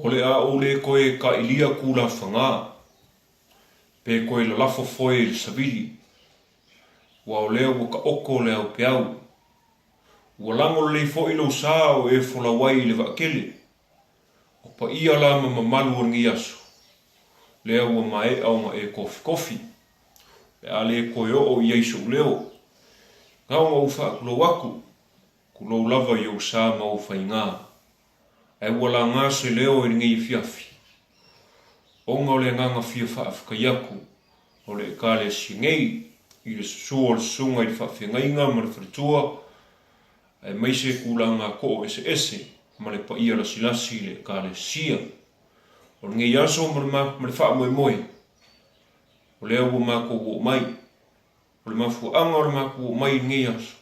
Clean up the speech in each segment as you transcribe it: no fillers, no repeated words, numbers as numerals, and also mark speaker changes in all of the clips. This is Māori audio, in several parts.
Speaker 1: O le a o le koe ka ilia kula whanga. Pe koe la lafo foe le savili. Wa o leo wa ka oko le au pe au. Wa lango le fo ilo sao e fola wai le vakele. O pa ia la mamalu o ngi aso. Leo wa mae au ma e kofi. Pe a le koe o ieiso leo. Ngau ngau wha kulo waku. Kulo lava i o sa mau whainga. E wala ngā se leo e ngi fiafi. O ngau le nganga fia wha afkaiaku. O le ka le singei. I le susua le sunga i le whawhengainga ma le wharitua. E meise kula ngā ko ese. Ma le pa ia la silasi le ka le sia. O le ngi aso ma le wha moe moe. O leo wa mako wo mai. O le mafu anga o le mako wo mai ngi aso.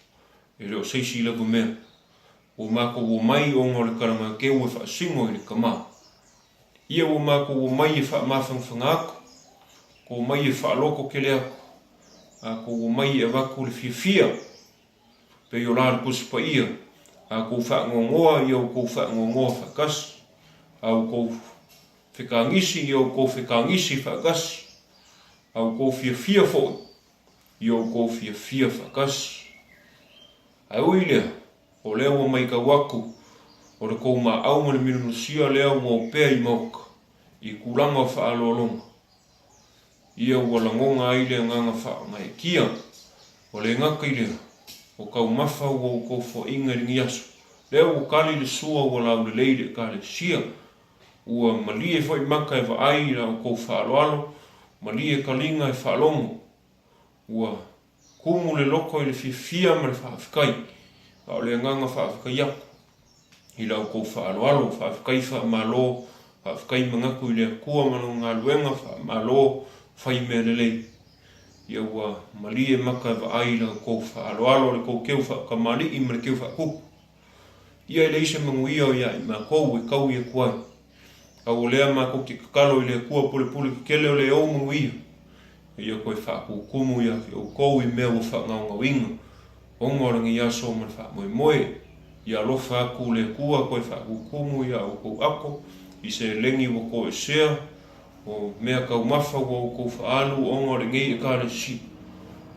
Speaker 1: E leo seisi lagu mea. O mako wo mai o ngā le kalagakeu e wha singo i le kama. Ia o mako wo mai e wha mawhangwhanga ako. Ko mai e wha loko kele ako. A ko wo mai e waku le fia. Pe o la le kusi pa ia. A ko wha ngongoa i au ko wha ngongoa whakasi. Au ko whikangisi i au ko whikangisi whakasi. Au ko fia fo. I au ko fia whakasi. Ai ui lea. O leo mai ka waku. O le kou ma au ma le minusia leo mo pea i mauka. I kulanga wha alolonga. Ia wala ngonga ai lea nganga wha ngai kia. O le ngaka i lea. O kau mafa o kou fo inga ringi aso. Leo o kali le sua wala au le leile ka le sia. Ua malie fo i maka e wa ai la o kou wha aloalo. Malie kalinga e wha alongo. Ua kumu le loko i le fia ma le wha awhikai. O le nganga wha awhikai aku. I lau kou wha aloalo. Wha awhikai wha malo. Wha awhikai mangaku i lea kua manu ngā luenga. Wha malo. Whai mea lelei. Ia ua malie maka wa ai la kou wha aloalo le kou keu wha kamali i ma le keu wha kuku. Ia i leise manguia o ia i ma kou e kau ia kuai. A o lea ma kou ki kakalo i lea kua pule ki kele o le au manguia. Ia koe wha kukumu ia ki o kou i mea o wha ngau ngau inga. O ngorangi ia so man wha moe moe. Ia lofa aku le kua koe wha kukumu ia o kou ako. I se lengi o kou e sea. O mea kau mafa o kou whaalu o ngore ngei e ka le si.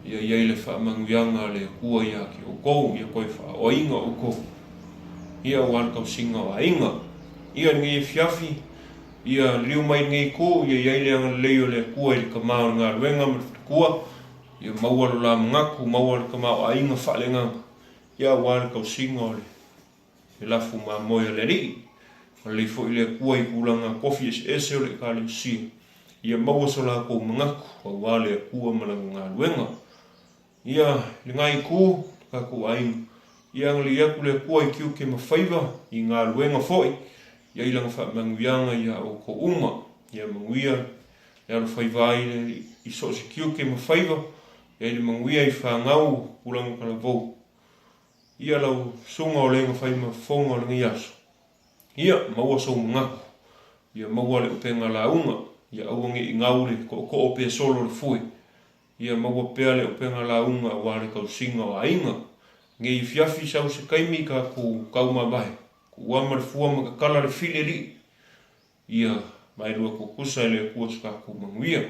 Speaker 1: Ia iei le whaamanguyanga le kua ia ki o kou, ia koe wha o inga o kou. Ia wan kau singa o inga. Ia ngei fiafi, ia liu mai ngei kou, ia iei le anga leo le kua i le kamao ngā ruenga ma le kua. Ia maualo la mangaku, maualo kamao a inga whalenga. Ia wan kau singa o le lafu ma moia le rii. O le fo i le kua i kulanga kofi ese o le ka le sia. Ia maua so la kou mangaku, o wale kua malanga ngā luenga. Ia le ngai ku, ka kou ainga. Ia ngali iaku le kua i kiu ke mawhaiva i ngā luenga foi. Ia ilanga wha manguianga ia o ko uma. Ia manguia, ia le whaiva ai i so si kiu ke mawhaiva. Ia le manguia i whangau kulanga kalavou. Ia lau sunga o lenga whaima whonga o lenga iaso. Ia maua so ngaku. Ia maua le upenga la unga. Ia auangi i ngaure ko o pe solo le fui. Ia maua pea le upenga la unga wale kau singa o ainga. Ngei fiafi sau se kaimi ka ku kauma vai. Ku wama le fua maka kala le fili li. Ia mai rua ko kusa le kua ska ku manguia.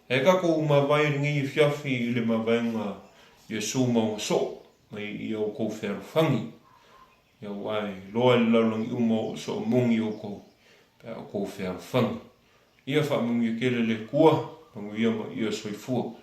Speaker 1: E ka ku mawai ngei fiafi i le mawainga Yesu maunga so. Mai ia o kou whero whangi. Ia wai loa le laulangi umo so mungi o kou. Pea o kou whero whangi. Ia wha mungi kele le kua. Mangu ia ma ia soifua.